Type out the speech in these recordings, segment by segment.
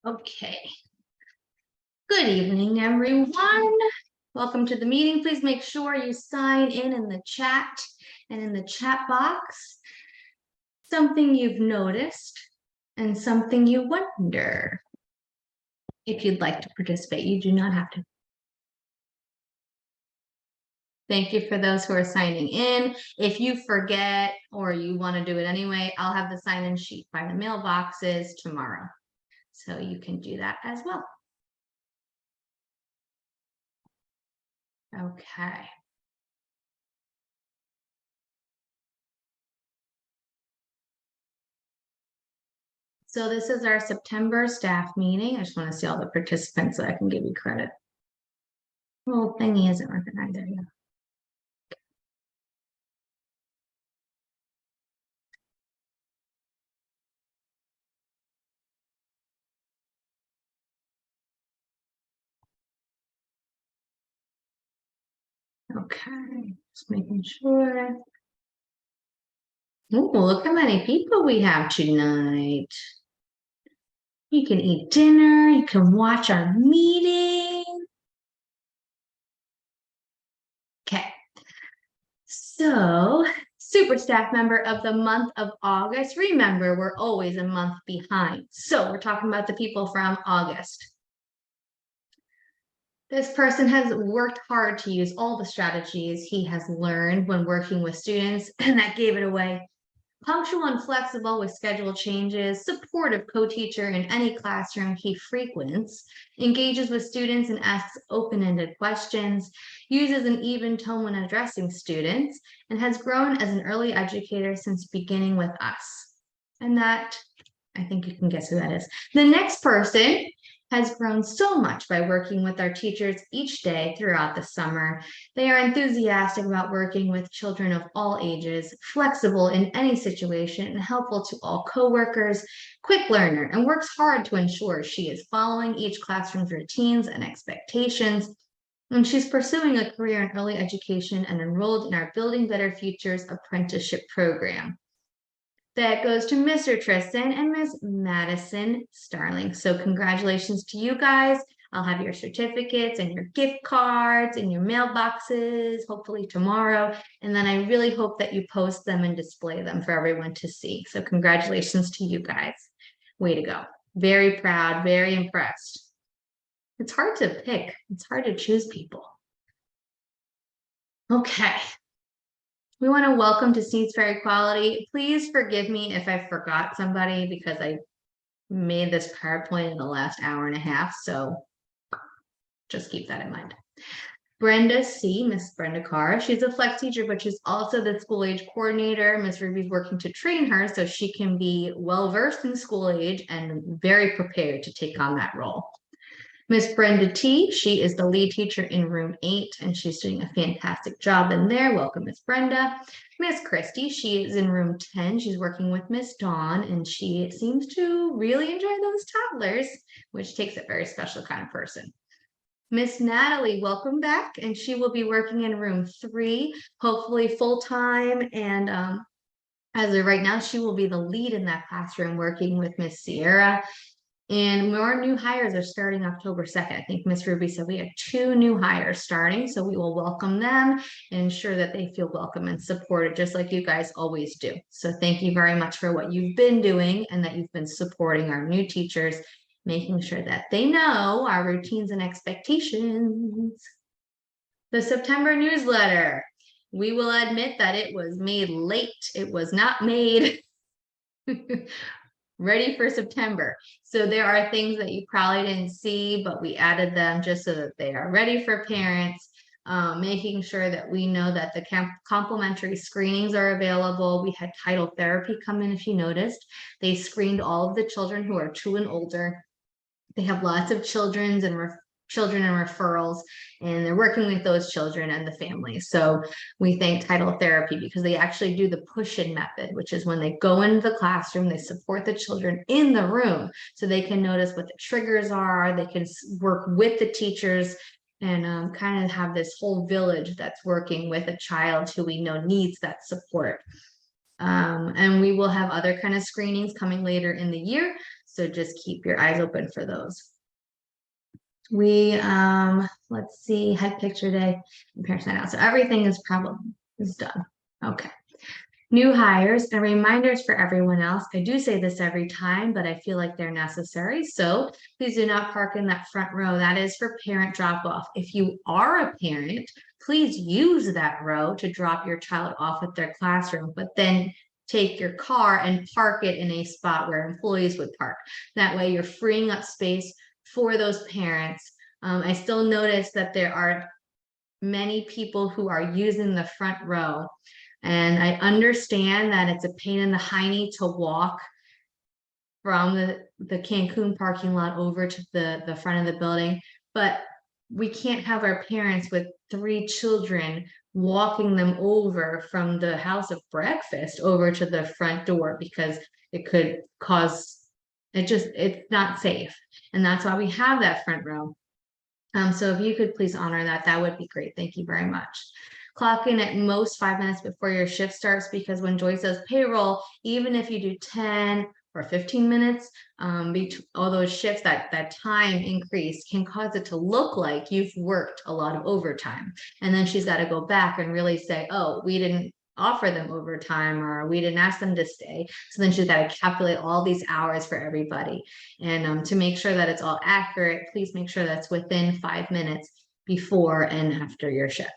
Okay. Good evening, everyone. Welcome to the meeting. Please make sure you sign in the chat and in the chat box. Something you've noticed and something you wonder. If you'd like to participate, you do not have to. Thank you for those who are signing in. If you forget or you want to do it anyway, I'll have the sign-in sheet by the mailboxes tomorrow. So you can do that as well. Okay. So this is our September staff meeting. I just want to see all the participants so I can give you credit. Well, thingy isn't working either. Yeah. Okay, just making sure. Oh, look how many people we have tonight. You can eat dinner, you can watch our meeting. Okay, so super staff member of the month of August. Remember, we're always a month behind. So we're talking about the people from August. This person has worked hard to use all the strategies he has learned when working with students, and that gave it away. Punctual and flexible with schedule changes, supportive co-teacher in any classroom he frequents, engages with students and asks open-ended questions, uses an even tone when addressing students, and has grown as an early educator since beginning with us. And that, I think you can guess who that is. The next person has grown so much by working with our teachers each day throughout the summer. They are enthusiastic about working with children of all ages, flexible in any situation, and helpful to all coworkers, quick learner, and works hard to ensure she is following each classroom's routines and expectations. And she's pursuing a career in early education and enrolled in our Building Better Futures apprenticeship program. That goes to Mr. Tristan and Ms. Madison Starling. So congratulations to you guys. I'll have your certificates and your gift cards in your mailboxes, hopefully tomorrow. And then I really hope that you post them and display them for everyone to see. So congratulations to you guys. Way to go. Very proud, very impressed. It's hard to pick. It's hard to choose people. Okay. We want to welcome to Seeds for Equality. Please forgive me if I forgot somebody because I made this PowerPoint in the last hour and a half. So just keep that in mind. Brenda C, Miss Brenda Carr. She's a flex teacher, but she's also the school age coordinator. Miss Ruby's working to train her so she can be well-versed in school age and very prepared to take on that role. Miss Brenda T, she is the lead teacher in room 8, and she's doing a fantastic job in there. Welcome, Miss Brenda. Miss Christy, she is in room 10. She's working with Miss Dawn, and she seems to really enjoy those toddlers, which takes a very special kind of person. Miss Natalie, welcome back, and she will be working in room 3, hopefully full-time, and as of right now, she will be the lead in that classroom working with Miss Sierra. And more new hires are starting October 2nd. I think Miss Ruby said we have 2 new hires starting, so we will welcome them and ensure that they feel welcome and supported, just like you guys always do. So thank you very much for what you've been doing and that you've been supporting our new teachers, making sure that they know our routines and expectations. The September newsletter. We will admit that it was made late. It was not made ready for September. So there are things that you probably didn't see, but we added them just so that they are ready for parents, making sure that we know that the complimentary screenings are available. We had title therapy come in, if you noticed. They screened all of the children who are 2 and older. They have lots of children and referrals, and they're working with those children and the families. So we thank Title Therapy because they actually do the push-in method, which is when they go into the classroom, they support the children in the room so they can notice what the triggers are, they can work with the teachers and kind of have this whole village that's working with a child who we know needs that support. And we will have other kind of screenings coming later in the year. So just keep your eyes open for those. We, let's see, head picture day and parents night out. So everything is done. Okay. New hires and reminders for everyone else. I do say this every time, but I feel like they're necessary. So please do not park in that front row. That is for parent drop off. If you are a parent, please use that row to drop your child off at their classroom, but then take your car and park it in a spot where employees would park. That way you're freeing up space for those parents. I still notice that there are many people who are using the front row. And I understand that it's a pain in the hiney to walk from the Cancun parking lot over to the front of the building, but we can't have our parents with 3 children walking them over from the house of breakfast over to the front door, because it could cause, it's not safe. And that's why we have that front row. So if you could please honor that, that would be great. Thank you very much. Clock in at most 5 minutes before your shift starts, because when Joyce does payroll, even if you do 10 or 15 minutes, all those shifts, that time increase can cause it to look like you've worked a lot of overtime. And then she's got to go back and really say, oh, we didn't offer them overtime, or we didn't ask them to stay. So then she's got to calculate all these hours for everybody. And to make sure that it's all accurate, please make sure that's within 5 minutes before and after your shift.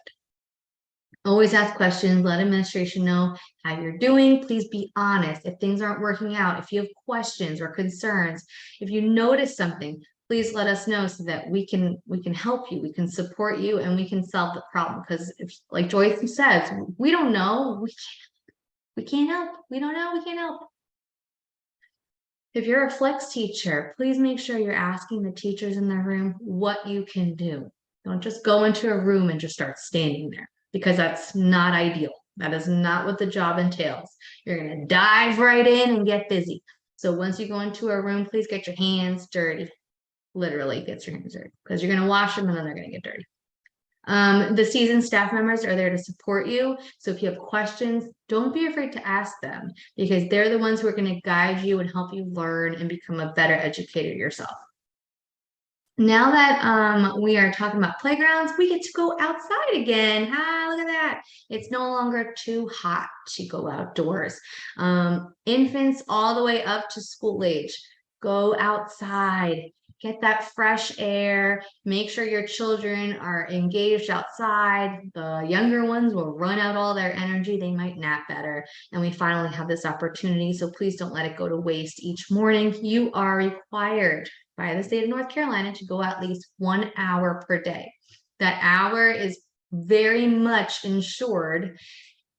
Always ask questions, let administration know how you're doing. Please be honest. If things aren't working out, if you have questions or concerns, if you notice something, please let us know so that we can help you, we can support you, and we can solve the problem. Because if, like Joyce says, we don't know, we can't help. We don't know, we can't help. If you're a flex teacher, please make sure you're asking the teachers in the room what you can do. Don't just go into a room and just start standing there, because that's not ideal. That is not what the job entails. You're going to dive right in and get busy. So once you go into a room, please get your hands dirty. Literally get your hands dirty, because you're going to wash them and then they're going to get dirty. The seasoned staff members are there to support you. So if you have questions, don't be afraid to ask them, because they're the ones who are going to guide you and help you learn and become a better educator yourself. Now that we are talking about playgrounds, we get to go outside again. Look at that. It's no longer too hot to go outdoors. Infants all the way up to school age, go outside. Get that fresh air. Make sure your children are engaged outside. The younger ones will run out all their energy. They might nap better. And we finally have this opportunity. So please don't let it go to waste each morning. You are required by the state of North Carolina to go at least 1 hour per day. That hour is very much ensured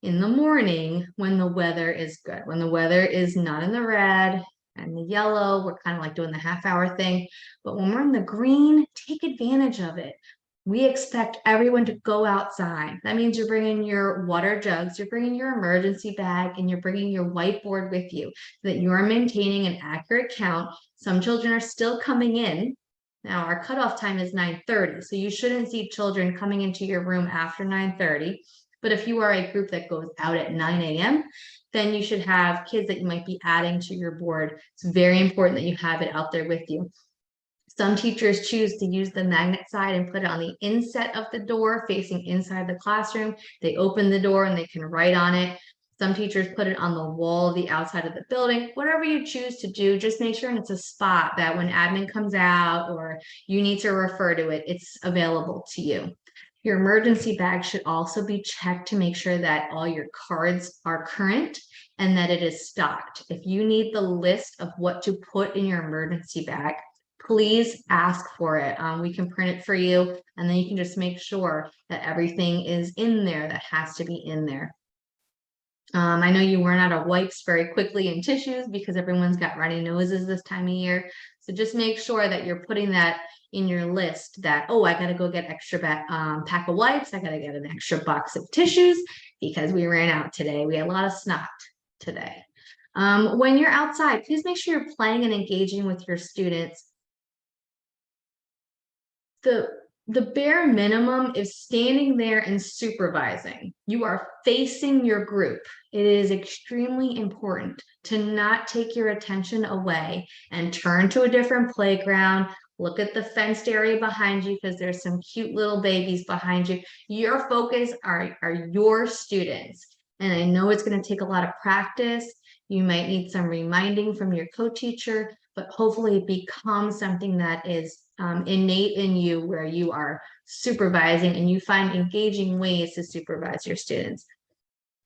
in the morning when the weather is good. When the weather is not in the red and the yellow, we're kind of like doing the half-hour thing. But when we're in the green, take advantage of it. We expect everyone to go outside. That means you're bringing your water jugs, you're bringing your emergency bag, and you're bringing your whiteboard with you so that you are maintaining an accurate count. Some children are still coming in. Now our cutoff time is 9:30, so you shouldn't see children coming into your room after 9:30. But if you are a group that goes out at 9 a.m., then you should have kids that you might be adding to your board. It's very important that you have it out there with you. Some teachers choose to use the magnet side and put it on the inset of the door facing inside the classroom. They open the door and they can write on it. Some teachers put it on the wall, the outside of the building. Whatever you choose to do, just make sure it's a spot that when admin comes out or you need to refer to it, it's available to you. Your emergency bag should also be checked to make sure that all your cards are current and that it is stocked. If you need the list of what to put in your emergency bag, please ask for it. We can print it for you, and then you can just make sure that everything is in there that has to be in there. I know you run out of wipes very quickly and tissues because everyone's got runny noses this time of year. So just make sure that you're putting that in your list that, oh, I got to go get extra pack of wipes. I got to get an extra box of tissues because we ran out today. We had a lot of snot today. When you're outside, please make sure you're playing and engaging with your students. the bare minimum is standing there and supervising. You are facing your group. It is extremely important to not take your attention away and turn to a different playground. Look at the fenced area behind you because there's some cute little babies behind you. Your focus are your students. And I know it's going to take a lot of practice. You might need some reminding from your co-teacher, but hopefully it becomes something that is innate in you, where you are supervising and you find engaging ways to supervise your students.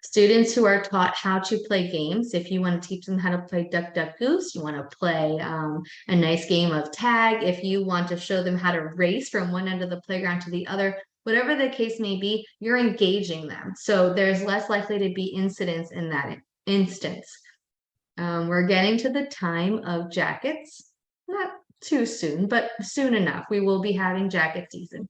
Students who are taught how to play games, if you want to teach them how to play duck, duck, goose, you want to play a nice game of tag, if you want to show them how to race from one end of the playground to the other, whatever the case may be, you're engaging them. So there's less likely to be incidents in that instance. We're getting to the time of jackets, not too soon, but soon enough. We will be having jacket season.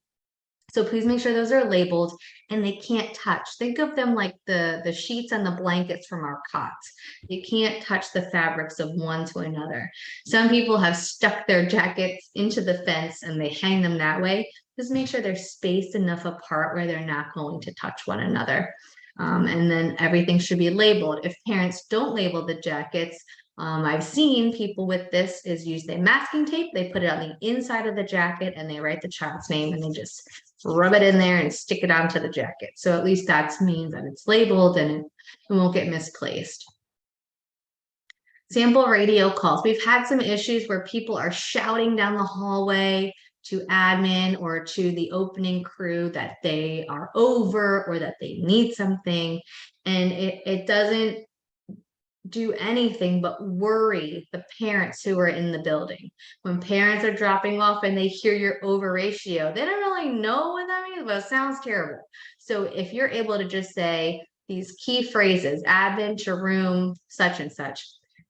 So please make sure those are labeled and they can't touch. Think of them like the sheets and the blankets from our cots. You can't touch the fabrics of one to another. Some people have stuck their jackets into the fence and they hang them that way. Just make sure they're spaced enough apart where they're not going to touch one another. And then everything should be labeled. If parents don't label the jackets, I've seen people with this is use their masking tape. They put it on the inside of the jacket and they write the child's name and they just rub it in there and stick it onto the jacket. So at least that means that it's labeled and it won't get misplaced. Sample radio calls. We've had some issues where people are shouting down the hallway to admin or to the opening crew that they are over or that they need something. And it doesn't do anything but worry the parents who are in the building. When parents are dropping off and they hear your over ratio, they don't really know what that means, but it sounds terrible. So if you're able to just say these key phrases, admin to room such and such,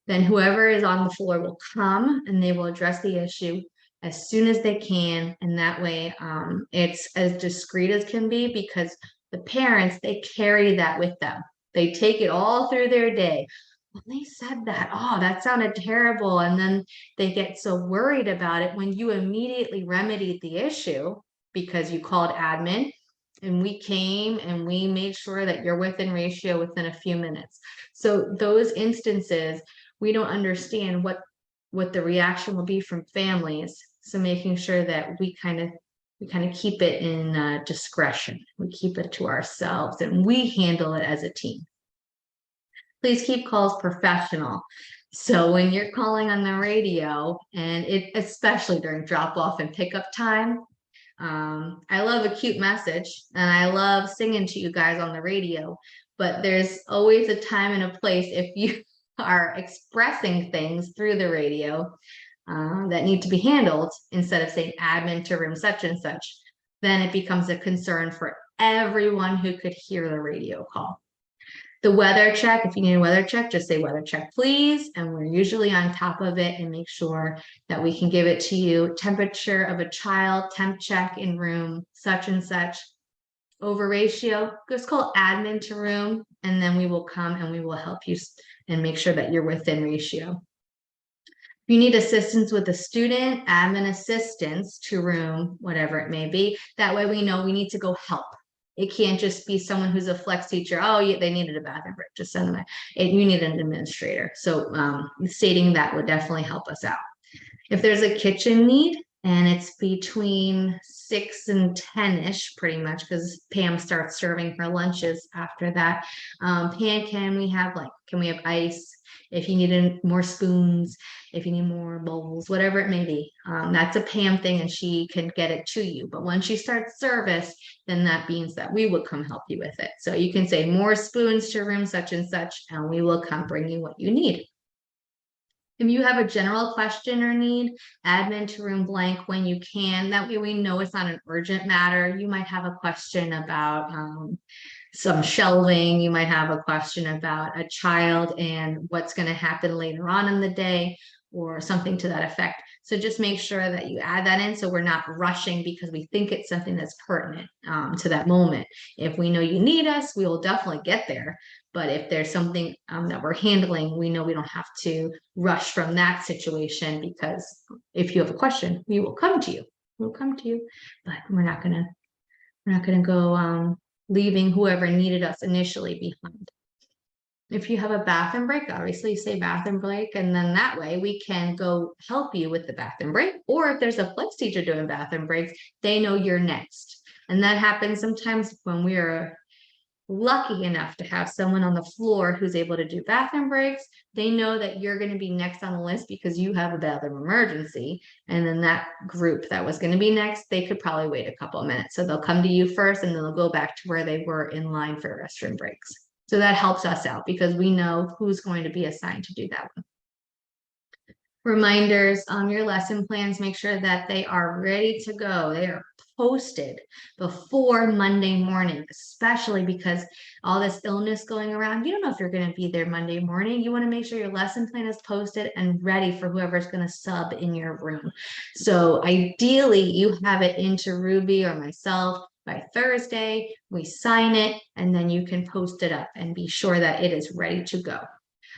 then whoever is on the floor will come and they will address the issue as soon as they can. And that way it's as discreet as can be, because the parents, they carry that with them. They take it all through their day. When they said that, oh, that sounded terrible. And then they get so worried about it when you immediately remedied the issue because you called admin and we came and we made sure that you're within ratio within a few minutes. So those instances, we don't understand what the reaction will be from families. So making sure that we kind of keep it in discretion. We keep it to ourselves and we handle it as a team. Please keep calls professional. So when you're calling on the radio, and especially during drop off and pickup time, I love a cute message and I love singing to you guys on the radio, but there's always a time and a place if you are expressing things through the radio that need to be handled, instead of saying admin to room such and such, then it becomes a concern for everyone who could hear the radio call. The weather check, if you need a weather check, just say weather check, please. And we're usually on top of it and make sure that we can give it to you. Temperature of a child, temp check in room, such and such. Over ratio, just call admin to room, and then we will come and we will help you and make sure that you're within ratio. If you need assistance with a student, admin assistance to room, whatever it may be. That way we know we need to go help. It can't just be someone who's a flex teacher. Oh, yeah, they needed a bathroom break. Just send them. You need an administrator. So stating that would definitely help us out. If there's a kitchen need and it's between 6 and 10-ish, pretty much, because Pam starts serving her lunches after that. Pam, can we have ice? If you need more spoons, if you need more bowls, whatever it may be, that's a Pam thing and she can get it to you. But once she starts service, then that means that we will come help you with it. So you can say more spoons to room such and such, and we will come bring you what you need. If you have a general question or need, admin to room blank when you can. That way we know it's not an urgent matter. You might have a question about some shelving. You might have a question about a child and what's going to happen later on in the day or something to that effect. So just make sure that you add that in so we're not rushing because we think it's something that's pertinent to that moment. If we know you need us, we will definitely get there. But if there's something that we're handling, we know we don't have to rush from that situation, because if you have a question, we will come to you. we'll come to you, but we're not gonna go leaving whoever needed us initially behind. If you have a bathroom break, obviously say bathroom break, and then that way we can go help you with the bathroom break. Or if there's a flex teacher doing bathroom breaks, they know you're next. And that happens sometimes when we are lucky enough to have someone on the floor who's able to do bathroom breaks. They know that you're going to be next on the list because you have a bathroom emergency. And then that group that was going to be next, they could probably wait a couple of minutes. So they'll come to you first and then they'll go back to where they were in line for restroom breaks. So that helps us out because we know who's going to be assigned to do that one. Reminders on your lesson plans, make sure that they are ready to go. They are posted before Monday morning, especially because all this illness going around. You don't know if you're going to be there Monday morning. You want to make sure your lesson plan is posted and ready for whoever's going to sub in your room. So ideally, you have it into Ruby or myself by Thursday. We sign it, and then you can post it up and be sure that it is ready to go.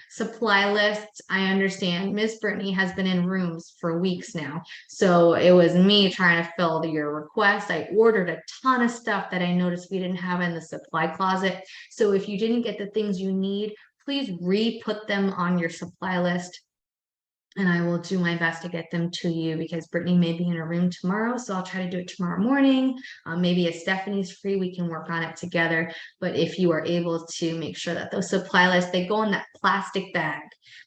Supply lists, I understand Miss Brittany has been in rooms for weeks now, so it was me trying to fill your request. I ordered a ton of stuff that I noticed we didn't have in the supply closet, so if you didn't get the things you need, please re-put them on your supply list, and I will do my best to get them to you because Brittany may be in her room tomorrow, so I'll try to do it tomorrow morning. Maybe if Stephanie's free, we can work on it together. But if you are able to make sure that those supply lists, they go in that plastic bag.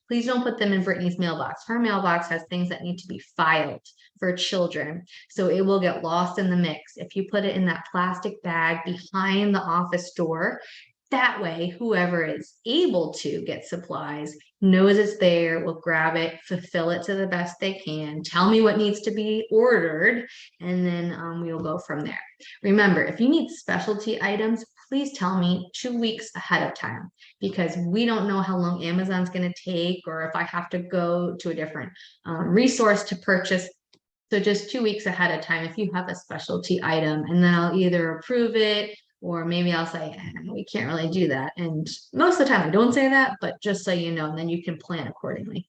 Please don't put them in Brittany's mailbox. Her mailbox has things that need to be filed for children, so it will get lost in the mix. If you put it in that plastic bag behind the office door, that way, whoever is able to get supplies knows it's there, will grab it, fulfill it to the best they can, tell me what needs to be ordered, and then we'll go from there. Remember, if you need specialty items, please tell me 2 weeks ahead of time because we don't know how long Amazon's going to take or if I have to go to a different resource to purchase. So just 2 weeks ahead of time if you have a specialty item, and then I'll either approve it or maybe I'll say, we can't really do that. And most of the time I don't say that, but just so you know, and then you can plan accordingly.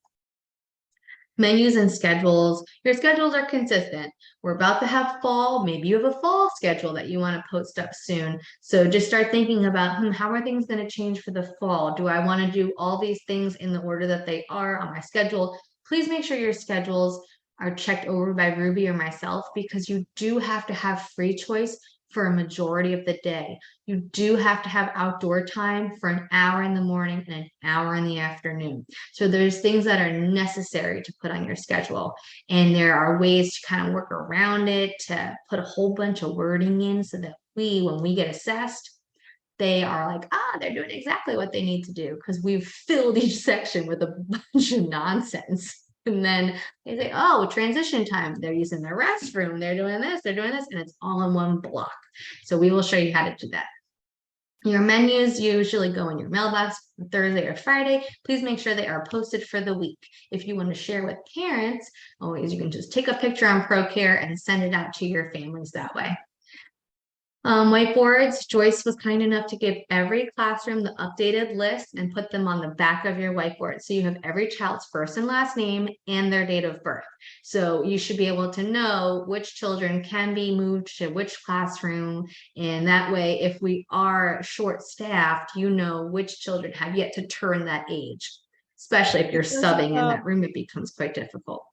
Menus and schedules. Your schedules are consistent. We're about to have fall. Maybe you have a fall schedule that you want to post up soon. So just start thinking about, how are things going to change for the fall? Do I want to do all these things in the order that they are on my schedule? Please make sure your schedules are checked over by Ruby or myself because you do have to have free choice for a majority of the day. You do have to have outdoor time for an hour in the morning and an hour in the afternoon. So there's things that are necessary to put on your schedule. And there are ways to kind of work around it, to put a whole bunch of wording in so that when we get assessed, they are like, they're doing exactly what they need to do because we've filled each section with a bunch of nonsense. And then they say, transition time. They're using the restroom. They're doing this, and it's all in one block. So we will show you how to do that. Your menus usually go in your mailbox Thursday or Friday. Please make sure they are posted for the week. If you want to share with parents, always you can just take a picture on ProCare and send it out to your families that way. Whiteboards, Joyce was kind enough to give every classroom the updated list and put them on the back of your whiteboard. So you have every child's first and last name and their date of birth. So you should be able to know which children can be moved to which classroom. And that way, if we are short-staffed, you know which children have yet to turn that age, especially if you're subbing in that room, it becomes quite difficult.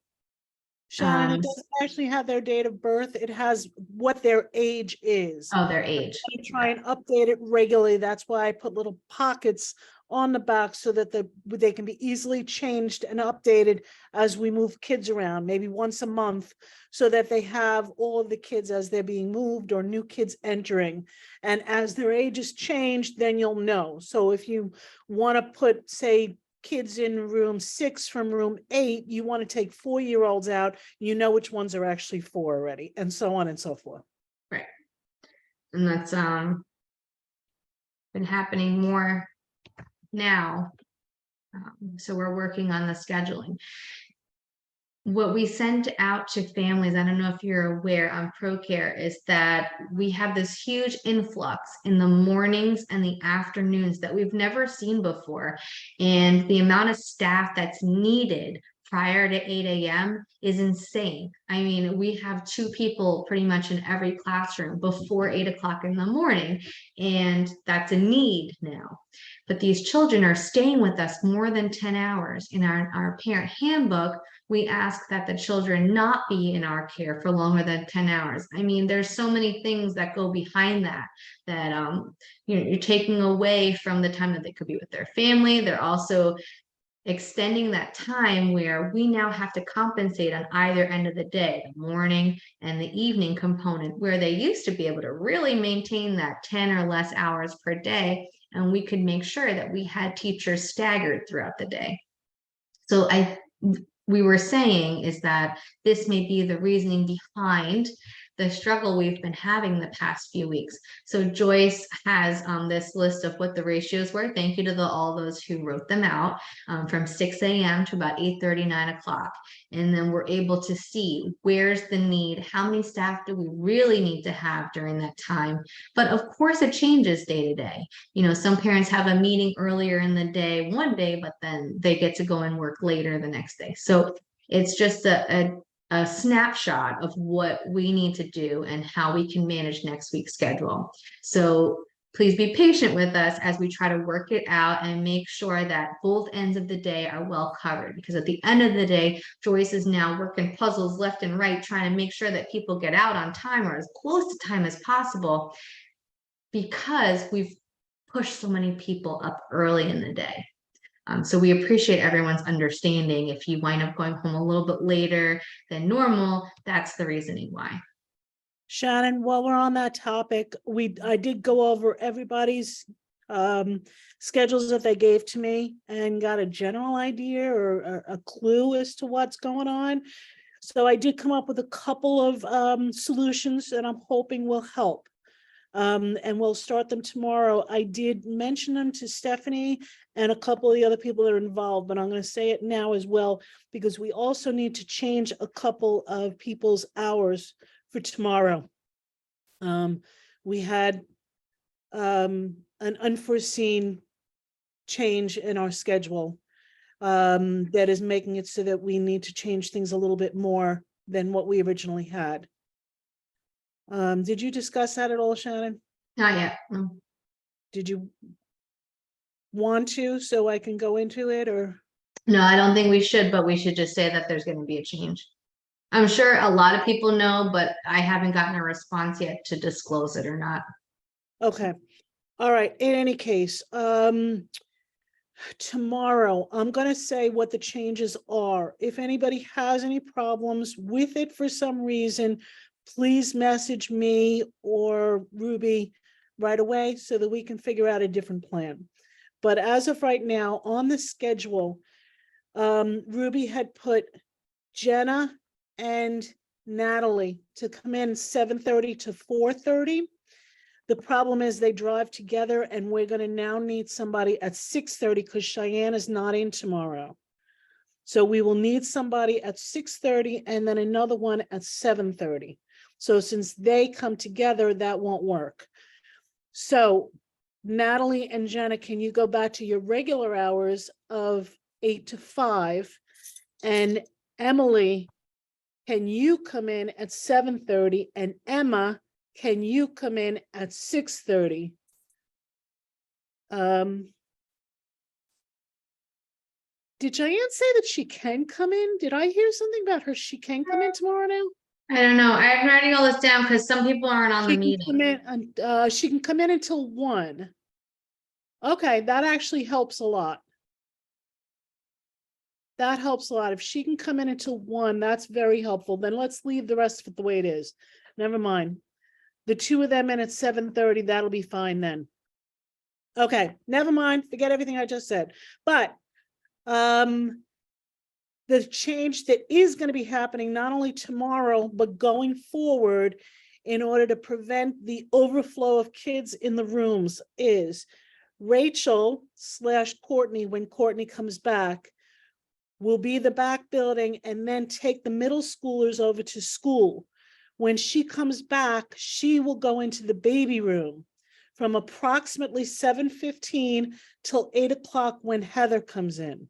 Shannon, it doesn't actually have their date of birth. It has what their age is. Their age. I try and update it regularly. That's why I put little pockets on the back so that they can be easily changed and updated as we move kids around, maybe once a month, so that they have all of the kids as they're being moved or new kids entering. And as their ages change, then you'll know. So if you want to put, say, kids in room 6 from room 8, you want to take 4-year-olds out, you know which ones are actually 4 already, and so on and so forth. Right. And that's been happening more now. So we're working on the scheduling. What we send out to families, I don't know if you're aware on ProCare, is that we have this huge influx in the mornings and the afternoons that we've never seen before. And the amount of staff that's needed prior to 8 a.m. is insane. I mean, we have 2 people pretty much in every classroom before 8 o'clock in the morning, and that's a need now. But these children are staying with us more than 10 hours. In our parent handbook, we ask that the children not be in our care for longer than 10 hours. I mean, there's so many things that go behind that, you're taking away from the time that they could be with their family. They're also extending that time where we now have to compensate on either end of the day, the morning and the evening component, where they used to be able to really maintain that 10 or less hours per day. And we could make sure that we had teachers staggered throughout the day. So we were saying is that this may be the reasoning behind the struggle we've been having the past few weeks. So Joyce has this list of what the ratios were. Thank you to all those who wrote them out, from 6 a.m. to about 8:30, 9 o'clock. And then we're able to see where's the need, how many staff do we really need to have during that time. But of course it changes day to day. You know, some parents have a meeting earlier in the day one day, but then they get to go and work later the next day. So it's just a snapshot of what we need to do and how we can manage next week's schedule. So please be patient with us as we try to work it out and make sure that both ends of the day are well covered, because at the end of the day, Joyce is now working puzzles left and right, trying to make sure that people get out on time or as close to time as possible, because we've pushed so many people up early in the day. So we appreciate everyone's understanding. If you wind up going home a little bit later than normal, that's the reasoning why. Shannon, while we're on that topic, I did go over everybody's schedules that they gave to me and got a general idea or a clue as to what's going on. So I did come up with a couple of solutions that I'm hoping will help. And we'll start them tomorrow. I did mention them to Stephanie and a couple of the other people that are involved, but I'm going to say it now as well, because we also need to change a couple of people's hours for tomorrow. We had an unforeseen change in our schedule that is making it so that we need to change things a little bit more than what we originally had. Did you discuss that at all, Shannon? Not yet. No. Did you want to, so I can go into it, or? No, I don't think we should, but we should just say that there's going to be a change. I'm sure a lot of people know, but I haven't gotten a response yet to disclose it or not. Okay. All right. In any case, tomorrow, I'm going to say what the changes are. If anybody has any problems with it for some reason, please message me or Ruby right away so that we can figure out a different plan. But as of right now, on the schedule, Ruby had put Jenna and Natalie to come in 7:30 to 4:30. The problem is they drive together, and we're going to now need somebody at 6:30 because Cheyenne is not in tomorrow. So we will need somebody at 6:30 and then another one at 7:30. So since they come together, that won't work. So Natalie and Jenna, can you go back to your regular hours of 8 to 5? And Emily, can you come in at 7:30? And Emma, can you come in at 6:30? Did Cheyenne say that she can come in? Did I hear something about her? She can come in tomorrow now? I don't know. I'm writing all this down because some people aren't on the meeting. She can come in until 1. Okay, that actually helps a lot. That helps a lot. If she can come in until 1, that's very helpful. Then let's leave the rest of it the way it is. Never mind. The 2 of them in at 7:30, that'll be fine then. Okay, never mind. Forget everything I just said. But the change that is going to be happening not only tomorrow, but going forward in order to prevent the overflow of kids in the rooms is Rachel/Courtney, when Courtney comes back, will be the back building and then take the middle schoolers over to school. When she comes back, she will go into the baby room from approximately 7:15 till 8 o'clock when Heather comes in.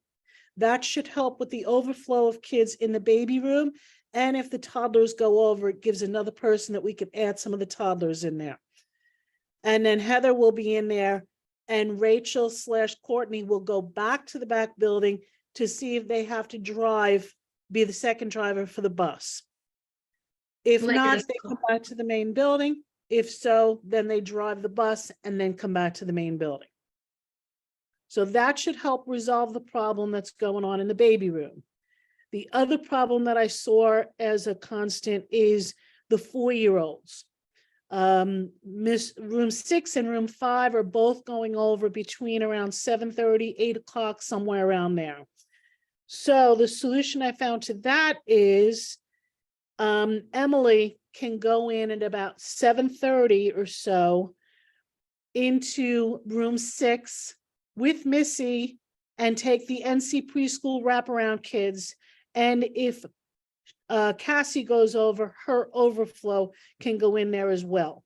That should help with the overflow of kids in the baby room. And if the toddlers go over, it gives another person that we can add some of the toddlers in there. And then Heather will be in there, and Rachel / Courtney will go back to the back building to see if they have to be the second driver for the bus. If Like not, this- they come back to the main building. If so, then they drive the bus and then come back to the main building. So that should help resolve the problem that's going on in the baby room. The other problem that I saw as a constant is the 4-year-olds. Room 6 and room 5 are both going over between around 7:30, 8 o'clock, somewhere around there. So the solution I found to that is Emily can go in at about 7:30 or so into room 6 with Missy and take the NC preschool wraparound kids. And if Cassie goes over, her overflow can go in there as well.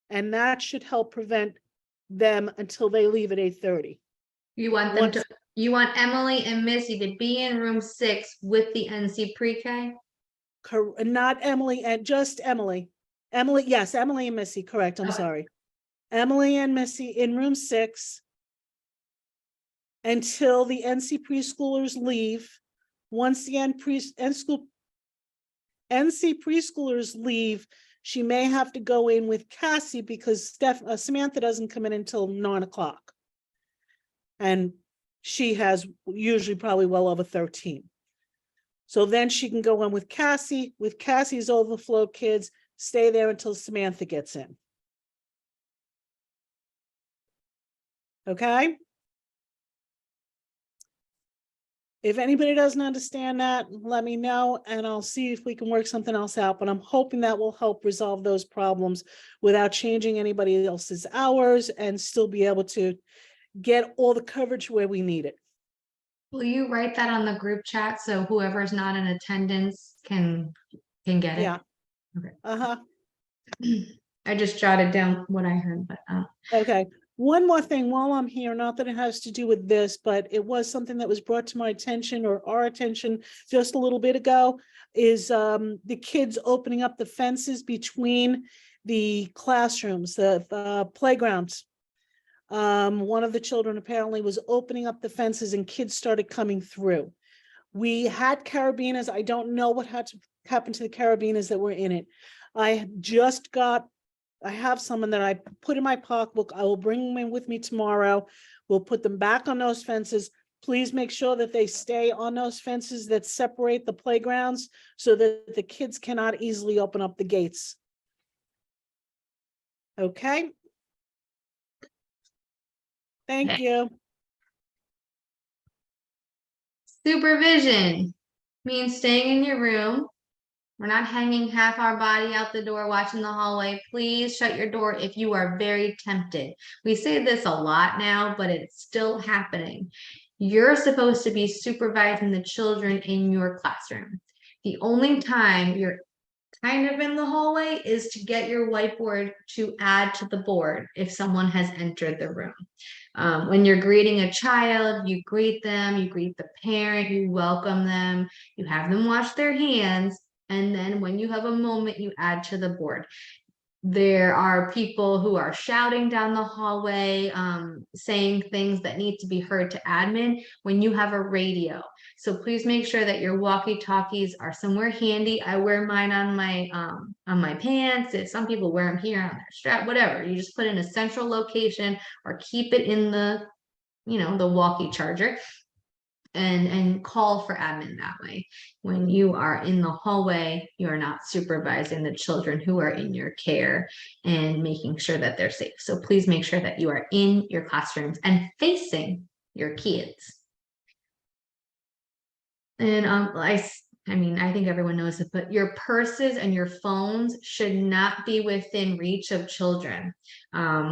And that should help prevent them until they leave at 8:30. You want them to, you want Emily and Missy to be in room 6 with the NC pre-K? Not Emily, and just Emily. Emily, yes, Emily and Missy, correct, I'm Okay. sorry. Emily and Missy in room 6 until the NC preschoolers leave. Once the NC preschoolers leave, she may have to go in with Cassie because Samantha doesn't come in until 9 o'clock. And she has usually probably well over 13. So then she can go in with Cassie's overflow kids, stay there until Samantha gets in. Okay? If anybody doesn't understand that, let me know and I'll see if we can work something else out, but I'm hoping that will help resolve those problems without changing anybody else's hours and still be able to get all the coverage where we need it. Will you write that on the group chat so whoever's not in attendance can get it? Yeah. Okay. Uh-huh. I just jotted down what I heard, but Okay. One more thing while I'm here, not that it has to do with this, but it was something that was brought to my attention or our attention just a little bit ago, is the kids opening up the fences between the classrooms, the playgrounds. One of the children apparently was opening up the fences and kids started coming through. We had carabiners. I don't know what had to happen to the carabiners that were in it. I have someone that I put in my pocketbook. I will bring them in with me tomorrow. We'll put them back on those fences. Please make sure that they stay on those fences that separate the playgrounds so that the kids cannot easily open up the gates. Okay. Thank Okay. you. supervision means staying in your room. We're not hanging half our body out the door watching the hallway. Please shut your door if you are very tempted. We say this a lot now, but it's still happening. You're supposed to be supervising the children in your classroom. The only time you're kind of in the hallway is to get your whiteboard to add to the board if someone has entered the room. When you're greeting a child, you greet them, you greet the parent, you welcome them, you have them wash their hands. And then when you have a moment, you add to the board. There are people who are shouting down the hallway, saying things that need to be heard to admin when you have a radio. So please make sure that your walkie-talkies are somewhere handy. I wear mine on my pants. If some people wear them here on their strap, whatever. You just put in a central location or keep it in the, the walkie charger. And call for admin that way. When you are in the hallway, you are not supervising the children who are in your care and making sure that they're safe. So please make sure that you are in your classrooms and facing your kids. And I think everyone knows it, but your purses and your phones should not be within reach of children.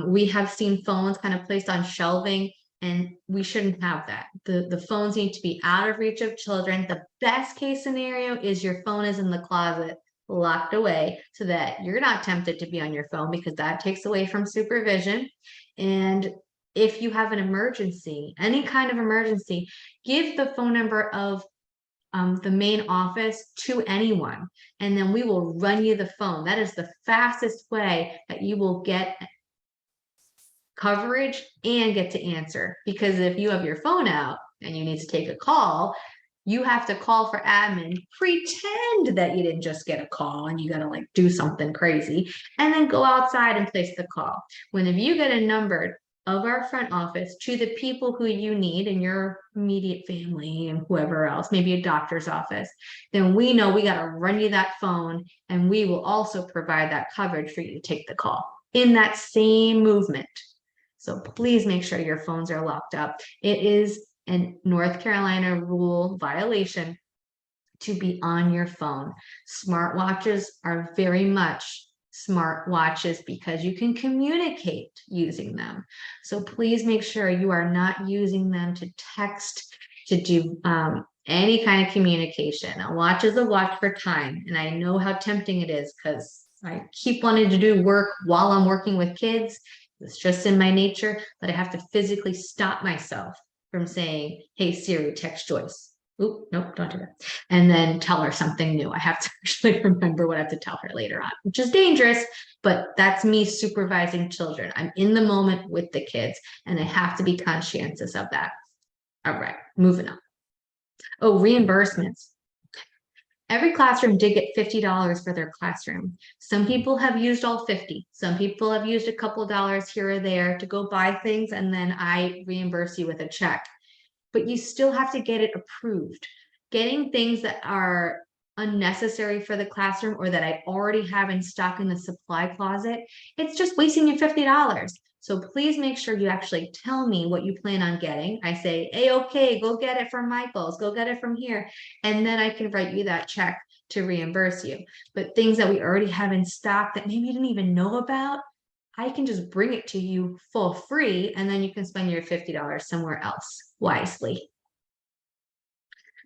We have seen phones kind of placed on shelving, and we shouldn't have that. The phones need to be out of reach of children. The best case scenario is your phone is in the closet, locked away, so that you're not tempted to be on your phone, because that takes away from supervision. And if you have an emergency, any kind of emergency, give the phone number of the main office to anyone, and then we will run you the phone. That is the fastest way that you will get coverage and get to answer. Because if you have your phone out and you need to take a call, you have to call for admin, pretend that you didn't just get a call and you got to like do something crazy, and then go outside and place the call. When if you get a number of our front office to the people who you need in your immediate family and whoever else, maybe a doctor's office, then we know we got to run you that phone, and we will also provide that coverage for you to take the call in that same movement. So please make sure your phones are locked up. It is a North Carolina rule violation to be on your phone. Smartwatches are very much smart watches because you can communicate using them. So please make sure you are not using them to text, to do any kind of communication. A watch is a watch for time. And I know how tempting it is because I keep wanting to do work while I'm working with kids. It's just in my nature, but I have to physically stop myself from saying, hey, Siri, text Joyce. Oop, nope, don't do that. And then tell her something new. I have to actually remember what I have to tell her later on, which is dangerous, but that's me supervising children. I'm in the moment with the kids, and I have to be conscientious of that. All right, moving on. Oh, reimbursements. Every classroom did get $50 for their classroom. Some people have used all 50. Some people have used a couple of dollars here or there to go buy things, and then I reimburse you with a check. But you still have to get it approved. Getting things that are unnecessary for the classroom or that I already have in stock in the supply closet, it's just wasting your $50. So please make sure you actually tell me what you plan on getting. I say, hey, okay, go get it from Michael's, go get it from here. And then I can write you that check to reimburse you. But things that we already have in stock that maybe you didn't even know about, I can just bring it to you for free, and then you can spend your $50 somewhere else wisely.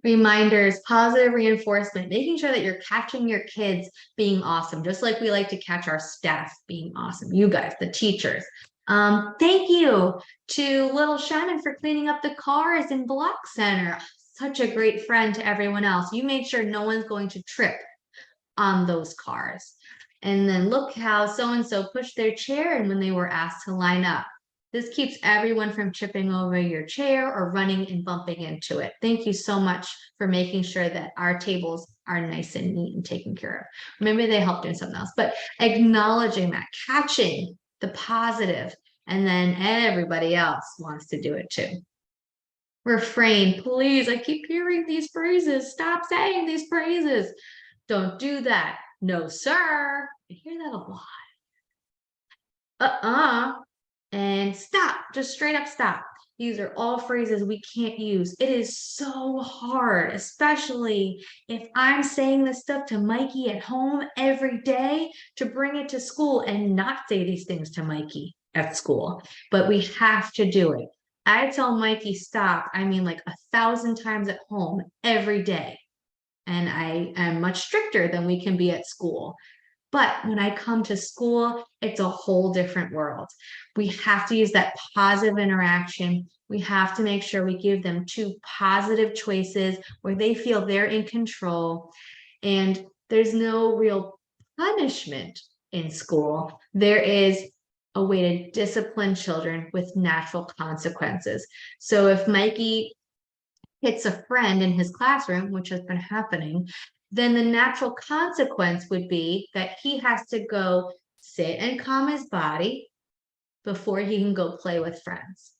Reminders, positive reinforcement, making sure that you're catching your kids being awesome, just like we like to catch our staff being awesome. You guys, the teachers. Thank you to little Shannon for cleaning up the cars in Block Center. Such a great friend to everyone else. You made sure no one's going to trip on those cars. And then look how so-and-so pushed their chair and when they were asked to line up. This keeps everyone from tripping over your chair or running and bumping into it. Thank you so much for making sure that our tables are nice and neat and taken care of. Maybe they helped doing something else, but acknowledging that, catching the positive, and then everybody else wants to do it too. Refrain, please. I keep hearing these phrases. Stop saying these phrases. Don't do that. No, sir. I hear that a lot. And stop. Just straight up stop. These are all phrases we can't use. It is so hard, especially if I'm saying this stuff to Mikey at home every day, to bring it to school and not say these things to Mikey at school. But we have to do it. I tell Mikey stop, I mean like 1,000 times at home every day. And I am much stricter than we can be at school. But when I come to school, it's a whole different world. We have to use that positive interaction. We have to make sure we give them 2 positive choices where they feel they're in control. And there's no real punishment in school. There is a way to discipline children with natural consequences. So if Mikey hits a friend in his classroom, which has been happening, then the natural consequence would be that he has to go sit and calm his body before he can go play with friends.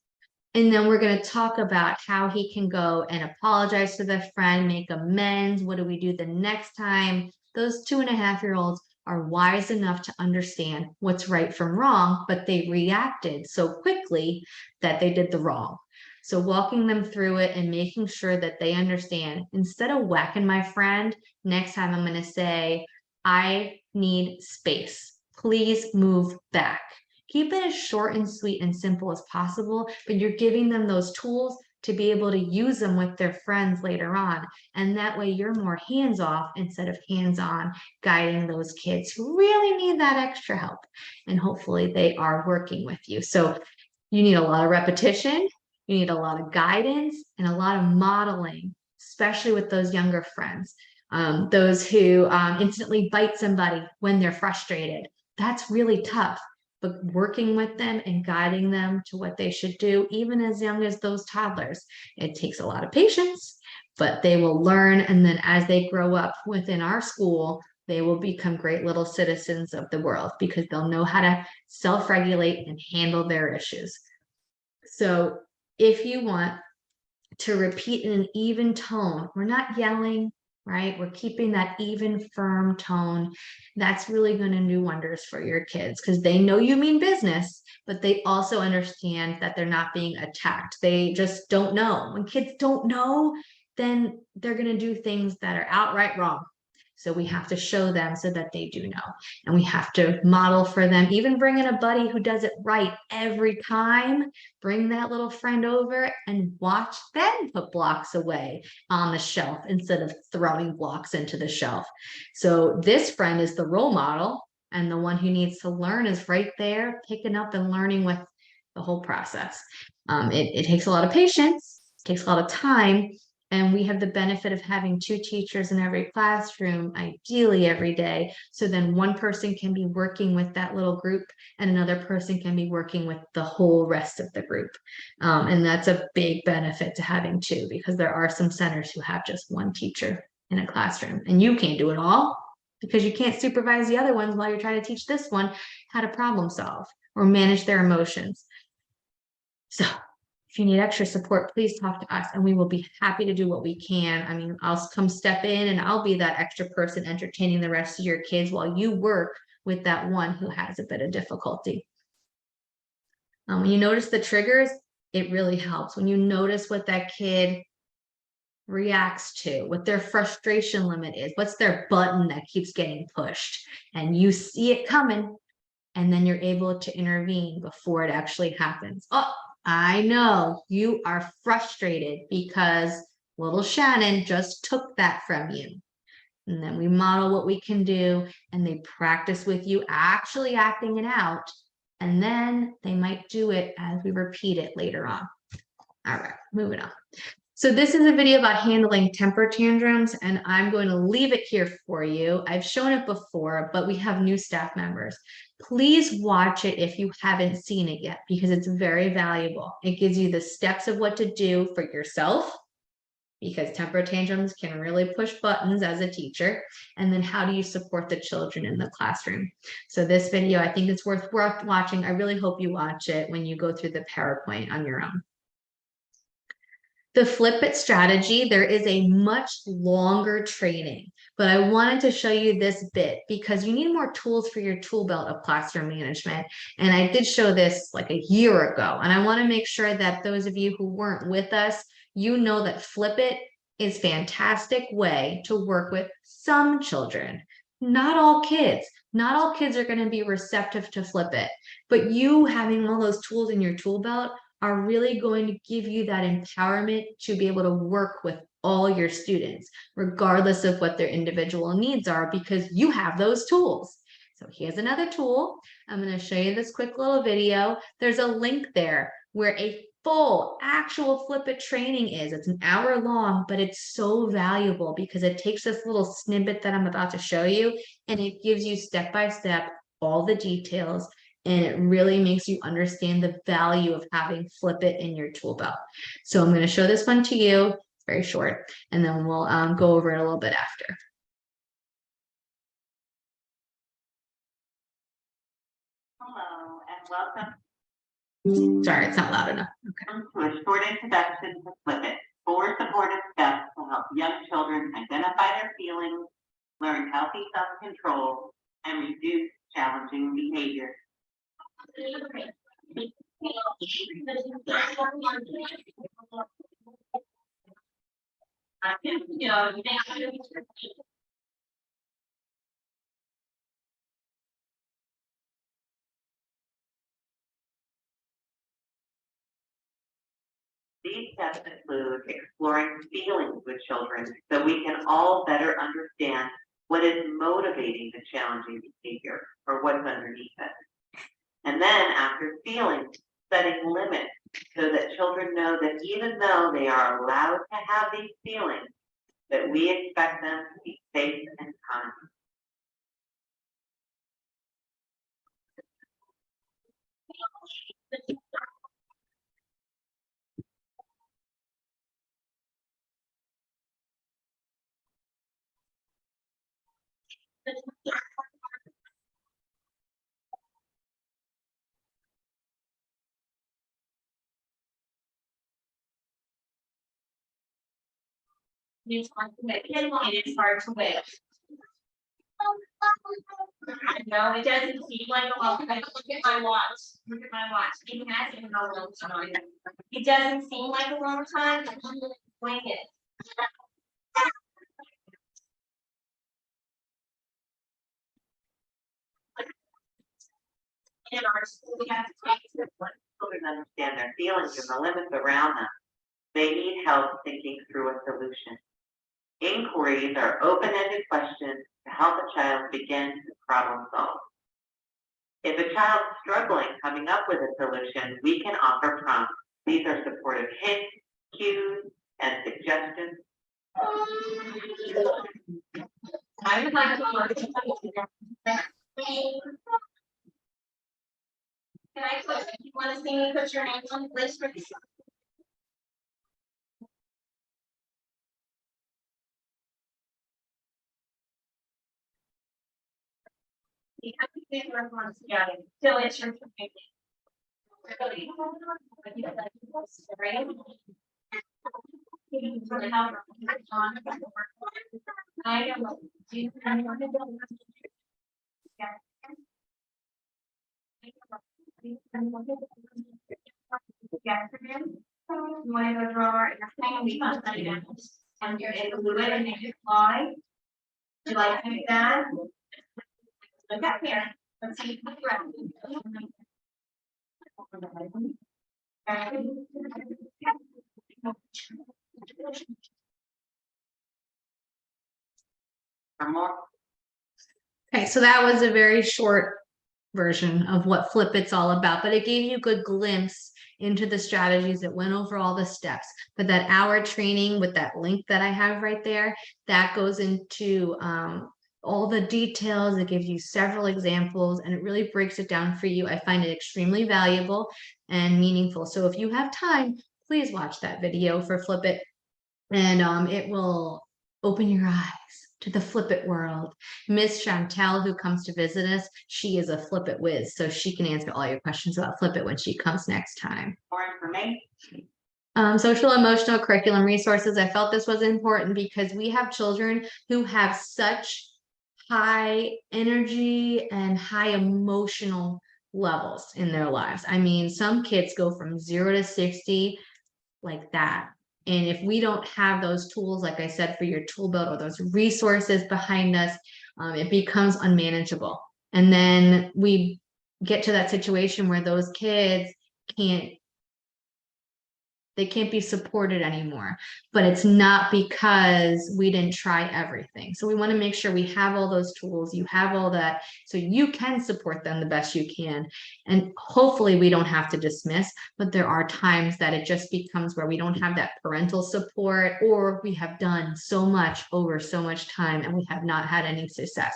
And then we're going to talk about how he can go and apologize to the friend, make amends. What do we do the next time? Those 2.5-year-olds are wise enough to understand what's right from wrong, but they reacted so quickly that they did the wrong. So walking them through it and making sure that they understand, instead of whacking my friend, next time I'm going to say, I need space. Please move back. Keep it as short and sweet and simple as possible, but you're giving them those tools to be able to use them with their friends later on. And that way you're more hands-off instead of hands-on, guiding those kids who really need that extra help. And hopefully they are working with you. So You need a lot of repetition, you need a lot of guidance, and a lot of modeling, especially with those younger friends. Those who instantly bite somebody when they're frustrated. That's really tough. But working with them and guiding them to what they should do, even as young as those toddlers, it takes a lot of patience, but they will learn. And then as they grow up within our school, they will become great little citizens of the world because they'll know how to self-regulate and handle their issues. So if you want to repeat in an even tone, we're not yelling, right? We're keeping that even, firm tone. That's really going to do wonders for your kids because they know you mean business, but they also understand that they're not being attacked. They just don't know. When kids don't know, then they're going to do things that are outright wrong. So we have to show them so that they do know. And we have to model for them, even bring in a buddy who does it right every time. Bring that little friend over and watch them put blocks away on the shelf instead of throwing blocks into the shelf. So this friend is the role model, and the one who needs to learn is right there, picking up and learning with the whole process. It takes a lot of patience, takes a lot of time, and we have the benefit of having 2 teachers in every classroom, ideally every day. So then one person can be working with that little group and another person can be working with the whole rest of the group. And that's a big benefit to having 2, because there are some centers who have just one teacher in a classroom and you can't do it all because you can't supervise the other ones while you're trying to teach this one how to problem solve or manage their emotions. So if you need extra support, please talk to us and we will be happy to do what we can. I mean, I'll come step in and I'll be that extra person entertaining the rest of your kids while you work with that one who has a bit of difficulty. When you notice the triggers, it really helps. When you notice what that kid reacts to, what their frustration limit is, what's their button that keeps getting pushed, and you see it coming, and then you're able to intervene before it actually happens. Oh, I know you are frustrated because little Shannon just took that from you. And then we model what we can do and they practice with you actually acting it out. And then they might do it as we repeat it later on. All right, moving on. So this is a video about handling temper tantrums, and I'm going to leave it here for you. I've shown it before, but we have new staff members. Please watch it if you haven't seen it yet, because it's very valuable. It gives you the steps of what to do for yourself, because temper tantrums can really push buttons as a teacher, and then how do you support the children in the classroom. So this video, I think it's worth watching. I really hope you watch it when you go through the PowerPoint on your own. The flip it strategy, there is a much longer training, but I wanted to show you this bit because you need more tools for your tool belt of classroom management. And I did show this like a year ago, and I want to make sure that those of you who weren't with us, you know that flip it is a fantastic way to work with some children. Not all kids. Not all kids are going to be receptive to flip it, but you having all those tools in your tool belt are really going to give you that empowerment to be able to work with all your students, regardless of what their individual needs are, because you have those tools. So here's another tool. I'm going to show you this quick little video. There's a link there where a full actual flip it training is. It's an hour long, but it's so valuable because it takes this little snippet that I'm about to show you and it gives you step by step all the details. And it really makes you understand the value of having flip it in your tool belt. So I'm going to show this one to you. It's very short, and then we'll go over it a little bit after. Hello and welcome. Sorry, it's not loud enough. Okay. To a short introduction to Flip It, 4 supportive steps to help young children identify their feelings, learn healthy self-control, and reduce challenging behavior. These steps include exploring feelings with children so we can all better understand what is motivating the challenging behavior or what's underneath it. And then after feelings, setting limits so that children know that even though they are allowed to have these feelings, that we expect them to be safe and kind. It's hard to wait. It's hard to wait. No, it doesn't seem like a long time. Look at my watch. Look at my watch. It hasn't been a long time. It doesn't seem like a long time. I'm gonna explain it. In our school, we have to take this one. Children understand their feelings and the limits around them. They need help thinking through a solution. Inquiries are open-ended questions to help a child begin to problem solve. If a child is struggling coming up with a solution, we can offer prompts. These are supportive hints, cues, and suggestions. I would like to work. Can I put, if you want to see me put your name on the list for this? You have to think of one together. So it's your community. I don't know. Do you you want to go draw your thing and we can study that. And you're in the blue and you fly. Do you like to do that? Look up here. Let's see. For more, Okay, so that was a very short version of what Flip It's all about, but it gave you a good glimpse into the strategies. That went over all the steps. But that hour training with that link that I have right there, that goes into all the details. It gives you several examples and it really breaks it down for you. I find it extremely valuable and meaningful. So if you have time, please watch that video for Flip It, and it will open your eyes to the Flip It world. Miss Chantel, who comes to visit us, she is a Flip It whiz, so she can answer all your questions about Flip It when she comes next time. more information. Social emotional curriculum resources. I felt this was important because we have children who have such high energy and high emotional levels in their lives. I mean, some kids go from 0 to 60 like that. And if we don't have those tools, like I said, for your tool belt or those resources behind us, it becomes unmanageable. And then we get to that situation where those kids can't be supported anymore, but it's not because we didn't try everything. So we want to make sure we have all those tools, you have all that, so you can support them the best you can. And hopefully we don't have to dismiss, but there are times that it just becomes where we don't have that parental support, or we have done so much over so much time and we have not had any success.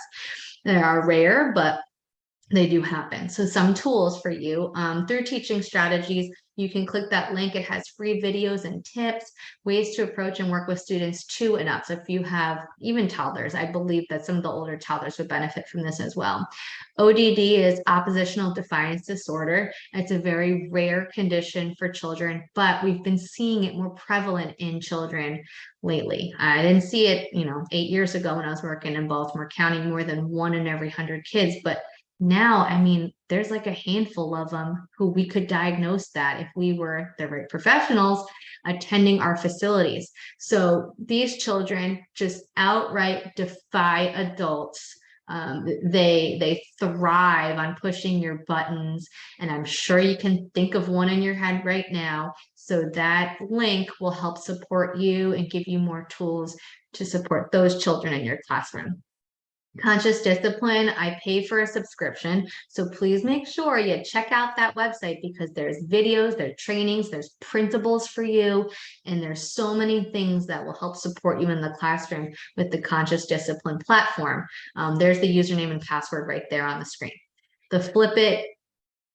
They are rare, but they do happen. So some tools for you through teaching strategies. You can click that link. It has free videos and tips, ways to approach and work with students 2 and up. So if you have even toddlers, I believe that some of the older toddlers would benefit from this as well. ODD is oppositional defiance disorder. It's a very rare condition for children, but we've been seeing it more prevalent in children lately. I didn't see it, 8 years ago when I was working in Baltimore County, more than 1 in every 100 kids, but now, I mean, there's like a handful of them who we could diagnose that if we were the right professionals attending our facilities. So these children just outright defy adults. They thrive on pushing your buttons, and I'm sure you can think of one in your head right now. So that link will help support you and give you more tools to support those children in your classroom. Conscious discipline, I pay for a subscription, so please make sure you check out that website because there's videos, there's trainings, there's printables for you, and there's so many things that will help support you in the classroom with the Conscious Discipline platform. There's the username and password right there on the screen. The Flip It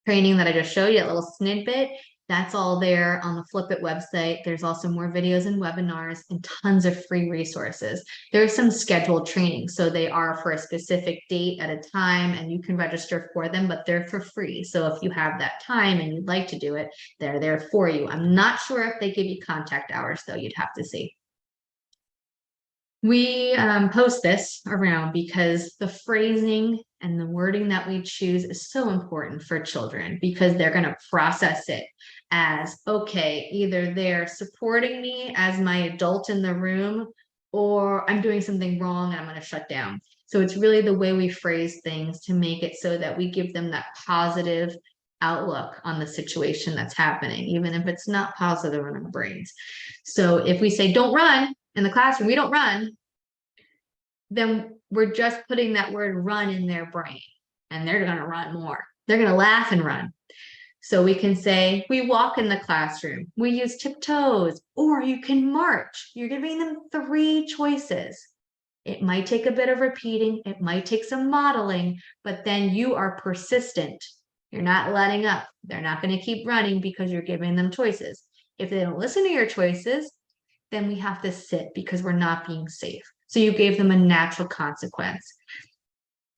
training that I just showed you, a little snippet, that's all there on the Flip It website. There's also more videos and webinars and tons of free resources. There's some scheduled training, so they are for a specific date at a time and you can register for them, but they're for free. So if you have that time and you'd like to do it, they're there for you. I'm not sure if they give you contact hours though, you'd have to see. We post this around because the phrasing and the wording that we choose is so important for children because they're going to process it as, okay, either they're supporting me as my adult in the room or I'm doing something wrong and I'm going to shut down. So it's really the way we phrase things to make it so that we give them that positive outlook on the situation that's happening, even if it's not positive in our brains. So if we say, don't run, in the classroom, we don't run, then we're just putting that word run in their brain and they're going to run more. They're going to laugh and run. So we can say, we walk in the classroom, we use tiptoes, or you can march. You're giving them 3 choices. It might take a bit of repeating. It might take some modeling, but then you are persistent. You're not letting up. They're not going to keep running because you're giving them choices. If they don't listen to your choices, then we have to sit because we're not being safe. So you gave them a natural consequence.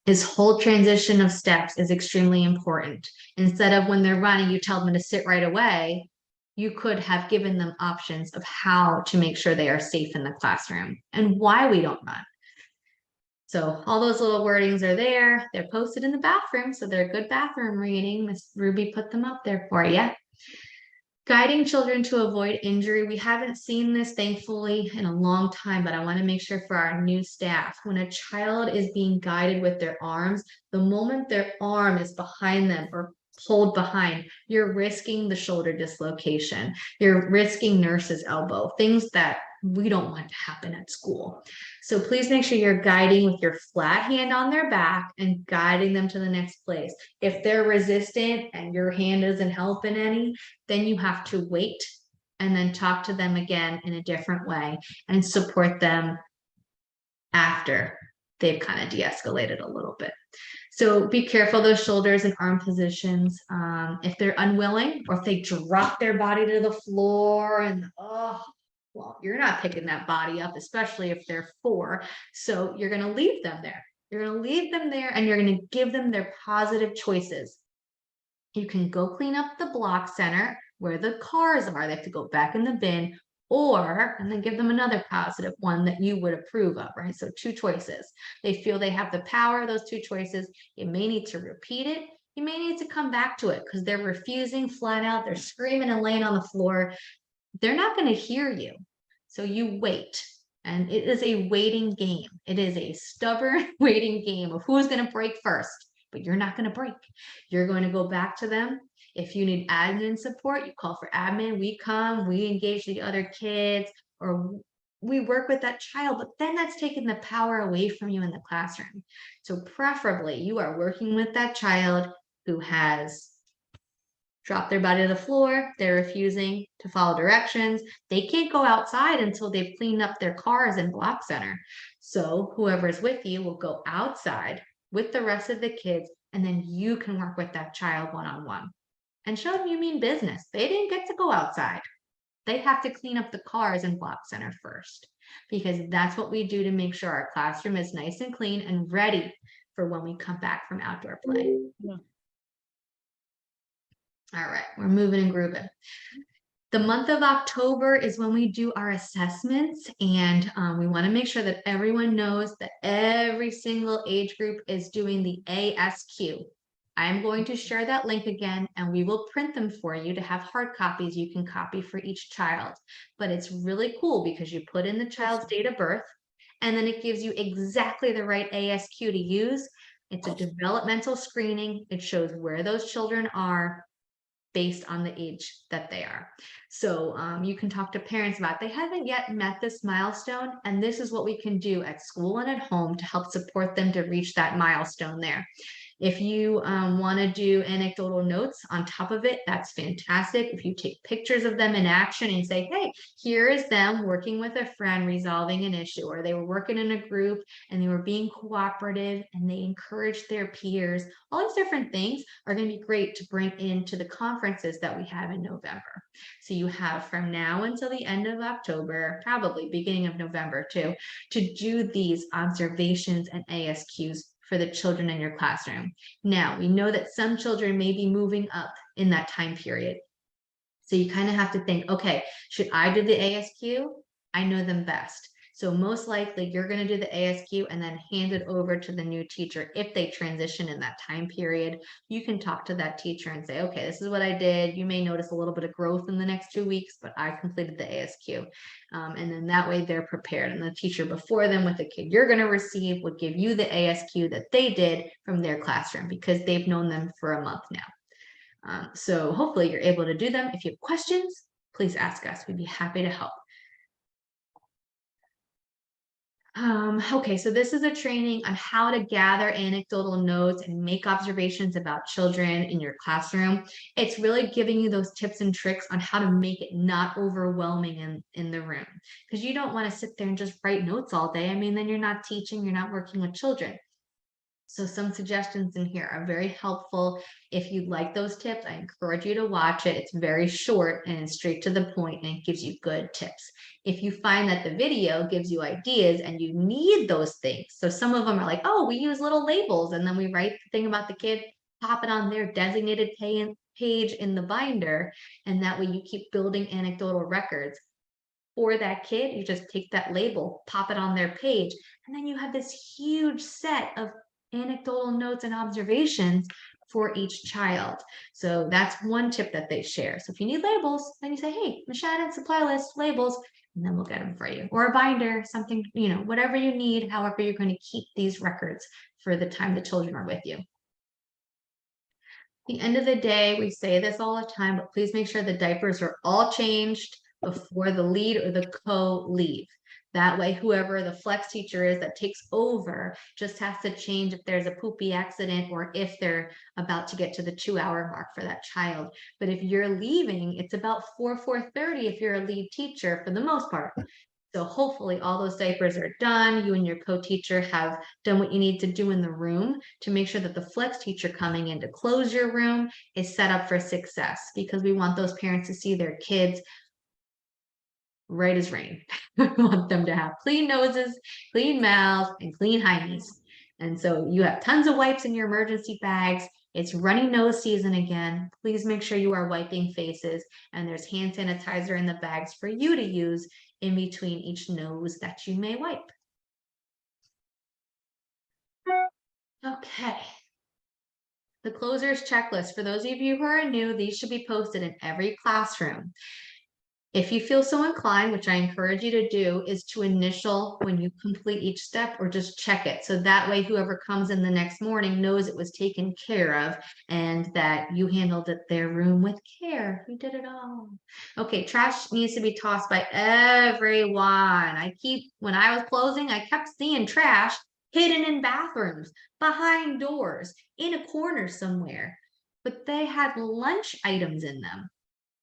This whole transition of steps is extremely important. Instead of when they're running, you tell them to sit right away, you could have given them options of how to make sure they are safe in the classroom and why we don't run. So all those little wordings are there. They're posted in the bathroom, so they're a good bathroom reading. Miss Ruby put them up there for you. Guiding children to avoid injury. We haven't seen this, thankfully, in a long time, but I want to make sure for our new staff, when a child is being guided with their arms, the moment their arm is behind them or pulled behind, you're risking the shoulder dislocation. You're risking nurse's elbow, things that we don't want to happen at school. So please make sure you're guiding with your flat hand on their back and guiding them to the next place. If they're resistant and your hand isn't helping any, then you have to wait and then talk to them again in a different way and support them after they've kind of de-escalated a little bit. So be careful those shoulders and arm positions. If they're unwilling or if they drop their body to the floor and well, you're not picking that body up, especially if they're 4. So you're going to leave them there. You're going to leave them there and you're going to give them their positive choices. You can go clean up the block center where the cars are. They have to go back in the bin, and then give them another positive one that you would approve of, right? So 2 choices. They feel they have the power of those 2 choices. You may need to repeat it. You may need to come back to it because they're refusing flat out. They're screaming and laying on the floor. They're not going to hear you. So you wait. And it is a waiting game. It is a stubborn waiting game of who's going to break first. But you're not going to break. You're going to go back to them. If you need admin support, you call for admin. We come, we engage the other kids, or we work with that child, but then that's taking the power away from you in the classroom. So preferably you are working with that child who has dropped their body to the floor. They're refusing to follow directions. They can't go outside until they've cleaned up their cars in block center. So whoever's with you will go outside with the rest of the kids, and then you can work with that child one-on-one and show them you mean business. They didn't get to go outside. They have to clean up the cars in block center first, because that's what we do to make sure our classroom is nice and clean and ready for when we come back from outdoor play. Yeah. All right, we're moving and grooving. The month of October is when we do our assessments, and we want to make sure that everyone knows that every single age group is doing the ASQ. I'm going to share that link again, and we will print them for you to have hard copies you can copy for each child. But it's really cool because you put in the child's date of birth, and then it gives you exactly the right ASQ to use. It's a developmental screening. It shows where those children are. based on the age that they are. So you can talk to parents about they haven't yet met this milestone, and this is what we can do at school and at home to help support them to reach that milestone there. If you want to do anecdotal notes on top of it, that's fantastic. If you take pictures of them in action and say, hey, here is them working with a friend resolving an issue, or they were working in a group and they were being cooperative and they encouraged their peers, all these different things are going to be great to bring into the conferences that we have in November. So you have from now until the end of October, probably beginning of November too, to do these observations and ASQs for the children in your classroom. Now, we know that some children may be moving up in that time period. So you kind of have to think, okay, should I do the ASQ? I know them best. So most likely you're going to do the ASQ and then hand it over to the new teacher. If they transition in that time period, you can talk to that teacher and say, okay, this is what I did. You may notice a little bit of growth in the next 2 weeks, but I completed the ASQ. And then that way they're prepared. And the teacher before them with the kid you're going to receive would give you the ASQ that they did from their classroom because they've known them for a month now. So hopefully you're able to do them. If you have questions, please ask us. We'd be happy to help. Okay, so this is a training on how to gather anecdotal notes and make observations about children in your classroom. It's really giving you those tips and tricks on how to make it not overwhelming in the room, because you don't want to sit there and just write notes all day. I mean, then you're not teaching, you're not working with children. So some suggestions in here are very helpful. If you like those tips, I encourage you to watch it. It's very short and straight to the point, and it gives you good tips. If you find that the video gives you ideas and you need those things, so some of them are like, oh, we use little labels and then we write the thing about the kid, pop it on their designated page in the binder, and that way you keep building anecdotal records. For that kid, you just take that label, pop it on their page, and then you have this huge set of anecdotal notes and observations for each child. So that's one tip that they share. So if you need labels, then you say, hey, Shannon, supply list, labels, and then we'll get them for you. Or a binder, something, you know, whatever you need, however you're going to keep these records for the time the children are with you. At the end of the day, we say this all the time, but please make sure the diapers are all changed before the lead or the co-leave. That way, whoever the flex teacher is that takes over just has to change if there's a poopy accident or if they're about to get to the 2-hour mark for that child. But if you're leaving, it's about 4:30 if you're a lead teacher for the most part. So hopefully all those diapers are done. You and your co-teacher have done what you need to do in the room to make sure that the flex teacher coming in to close your room is set up for success, because we want those parents to see their kids right as rain. We want them to have clean noses, clean mouths, and clean hinds. And so you have tons of wipes in your emergency bags. It's runny nose season again. Please make sure you are wiping faces, and there's hand sanitizer in the bags for you to use in between each nose that you may wipe. Okay. The closers checklist. For those of you who are new, these should be posted in every classroom. If you feel so inclined, which I encourage you to do, is to initial when you complete each step, or just check it. So that way, whoever comes in the next morning knows it was taken care of and that you handled it their room with care. You did it all. Okay, trash needs to be tossed by everyone. When I was closing, I kept seeing trash hidden in bathrooms, behind doors, in a corner somewhere, but they had lunch items in them.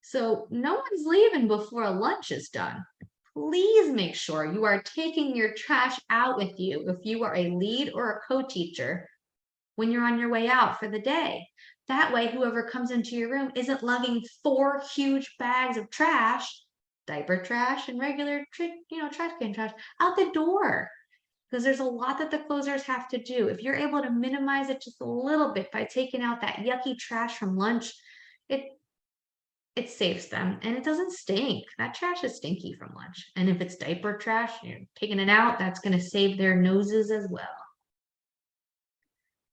So no one's leaving before lunch is done. Please make sure you are taking your trash out with you if you are a lead or a co-teacher when you're on your way out for the day. That way, whoever comes into your room isn't lugging 4 huge bags of trash, diaper trash and regular, trash can trash out the door. Because there's a lot that the closers have to do. If you're able to minimize it just a little bit by taking out that yucky trash from lunch, it saves them, and it doesn't stink. That trash is stinky from lunch. And if it's diaper trash, you're taking it out, that's going to save their noses as well.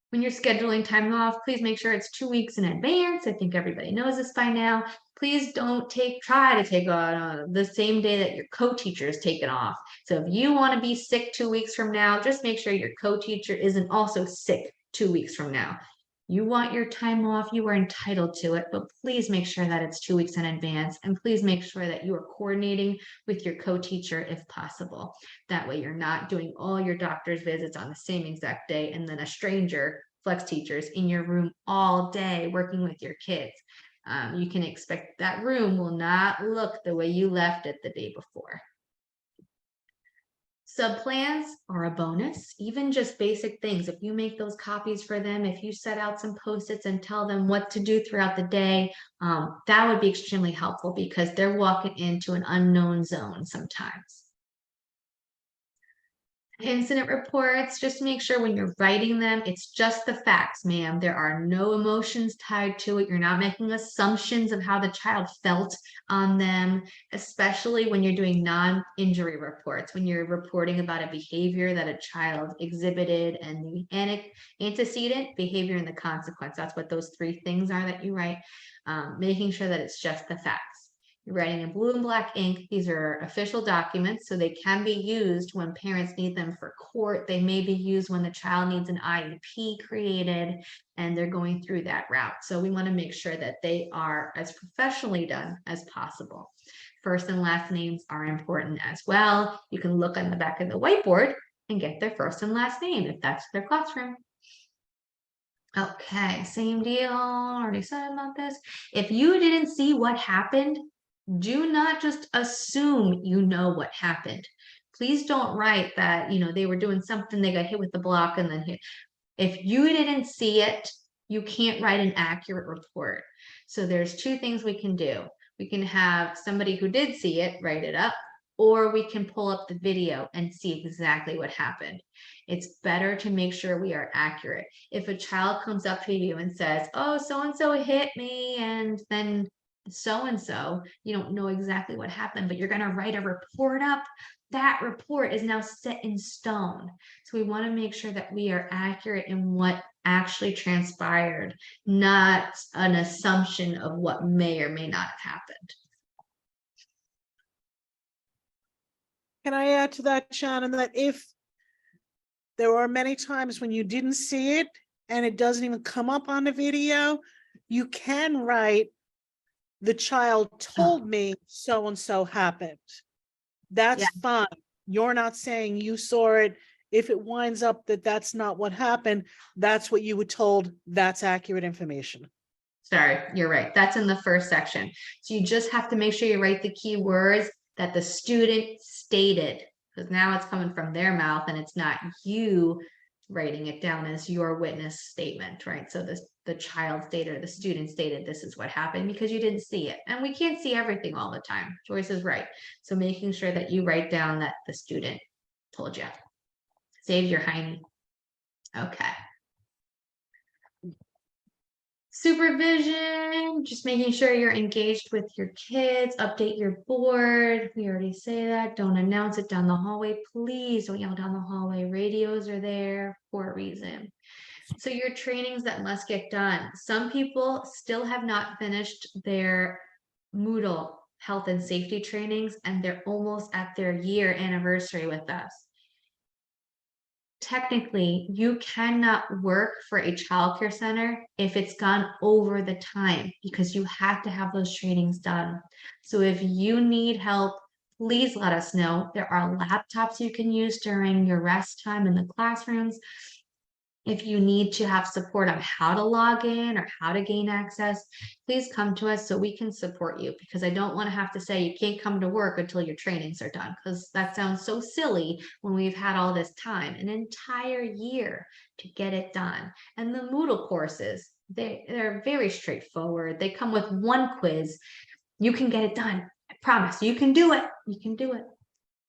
When you're scheduling time off, please make sure it's 2 weeks in advance. I think everybody knows this by now. Please don't try to take on the same day that your co-teacher is taken off. So if you want to be sick 2 weeks from now, just make sure your co-teacher isn't also sick 2 weeks from now. You want your time off, you are entitled to it, but please make sure that it's 2 weeks in advance, and please make sure that you are coordinating with your co-teacher if possible. That way you're not doing all your doctor's visits on the same exact day, and then a stranger, flex teachers, in your room all day working with your kids. You can expect that room will not look the way you left it the day before. Subplans are a bonus, even just basic things. If you make those copies for them, if you set out some Post-its and tell them what to do throughout the day, that would be extremely helpful because they're walking into an unknown zone sometimes. Incident reports, just make sure when you're writing them, it's just the facts, ma'am. There are no emotions tied to it. You're not making assumptions of how the child felt on them, especially when you're doing non-injury reports, when you're reporting about a behavior that a child exhibited and the antecedent behavior and the consequence. That's what those 3 things are that you write, making sure that it's just the facts. You're writing in blue and black ink. These are official documents, so they can be used when parents need them for court. They may be used when the child needs an IEP created and they're going through that route. So we want to make sure that they are as professionally done as possible. First and last names are important as well. You can look on the back of the whiteboard and get their first and last name if that's their classroom. Okay, same deal. Already said about this. If you didn't see what happened, do not just assume you know what happened. Please don't write that, they were doing something, they got hit with the block and then hit. If you didn't see it, you can't write an accurate report. So there's 2 things we can do. We can have somebody who did see it write it up, or we can pull up the video and see exactly what happened. It's better to make sure we are accurate. If a child comes up to you and says, oh, so-and-so hit me, and then so-and-so, you don't know exactly what happened, but you're going to write a report up. That report is now set in stone. So we want to make sure that we are accurate in what actually transpired, not an assumption of what may or may not have happened. Can I add to that, Shannon, that if there are many times when you didn't see it and it doesn't even come up on the video, you can write, the child told me so-and-so happened. That's fine. You're not saying you saw it. If it winds up that that's not what happened, that's what you were told. That's accurate information. Sorry, you're right. That's in the first section. So you just have to make sure you write the key words that the student stated, because now it's coming from their mouth and it's not you writing it down as your witness statement, right? So the child stated or the student stated this is what happened because you didn't see it. And we can't see everything all the time. Joyce is right. So making sure that you write down that the student told you. Save your hiney. Okay. Supervision, just making sure you're engaged with your kids, update your board. We already say that. Don't announce it down the hallway. Please don't yell down the hallway. Radios are there for a reason. So your trainings that must get done. Some people still have not finished their Moodle health and safety trainings, and they're almost at their year anniversary with us. Technically, you cannot work for a childcare center if it's gone over the time, because you have to have those trainings done. So if you need help, please let us know. There are laptops you can use during your rest time in the classrooms. If you need to have support on how to log in or how to gain access, please come to us so we can support you, because I don't want to have to say you can't come to work until your trainings are done, because that sounds so silly when we've had all this time, an entire year to get it done. And the Moodle courses, they're very straightforward. They come with 1 quiz. You can get it done. I promise you can do it. You can do it.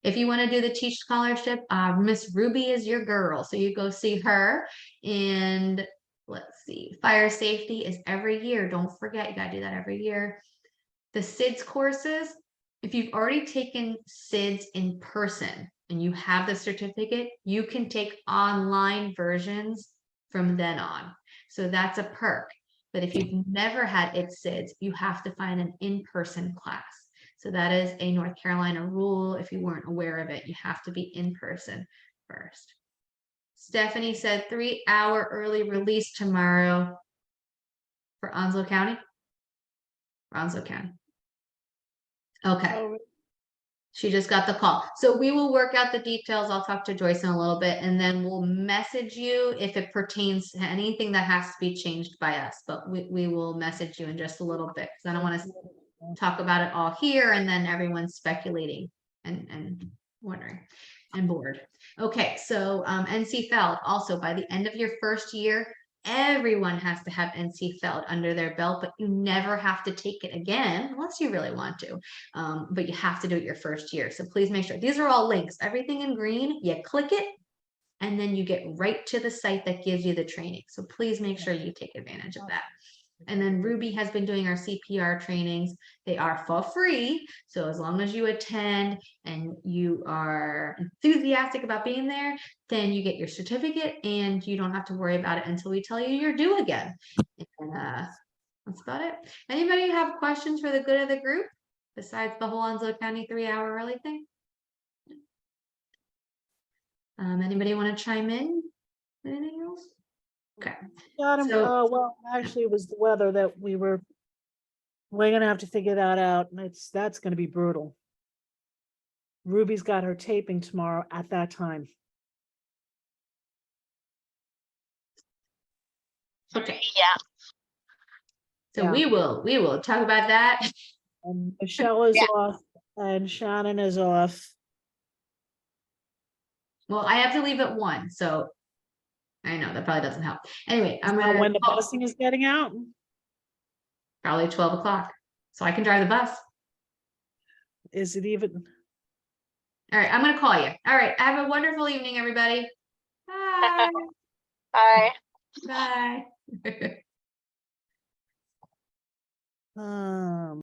If you want to do the Teach Scholarship, Miss Ruby is your girl. So you go see her. And let's see, fire safety is every year. Don't forget, you got to do that every year. The SIDS courses, if you've already taken SIDS in person and you have the certificate, you can take online versions from then on. So that's a perk. But if you've never had SIDS, you have to find an in-person class. So that is a North Carolina rule. If you weren't aware of it, you have to be in person first. Stephanie said 3-hour early release tomorrow. for Onslow County? Onslow County. Okay. Oh, She just got the call. So we will work out the details. I'll talk to Joyce in a little bit and then we'll message you if it pertains to anything that has to be changed by us. But we will message you in just a little bit because I don't want to talk about it all here and then everyone's speculating and wondering and bored. Okay, so NC Feld also by the end of your first year, everyone has to have NC Feld under their belt, but you never have to take it again unless you really want to. But you have to do it your first year. So please make sure these are all links. Everything in green, you click it and then you get right to the site that gives you the training. So please make sure you take advantage of that. And then Ruby has been doing our CPR trainings. They are for free. So as long as you attend and you are enthusiastic about being there, then you get your certificate and you don't have to worry about it until we tell you you're due again. And that's about it. Anybody have questions for the good of the group besides the whole Onslow County 3-hour early thing? Anybody want to chime in? Anything else? Okay. got 'em. So- Well, actually, it was the weather that we're gonna have to figure that out, and that's gonna be brutal. Ruby's got her taping tomorrow at that time. Okay. Yeah. So Yeah. we will talk about that. And Michelle is Yeah. off, and Shannon is off. Well, I have to leave at 1, so I know that probably doesn't help. Anyway, I'm Now, gonna when the call- busing is getting out, probably 12 o'clock, so I can drive the bus. is it even? All right, I'm gonna call you. All right, have a wonderful evening, everybody. Bye. Bye. Bye.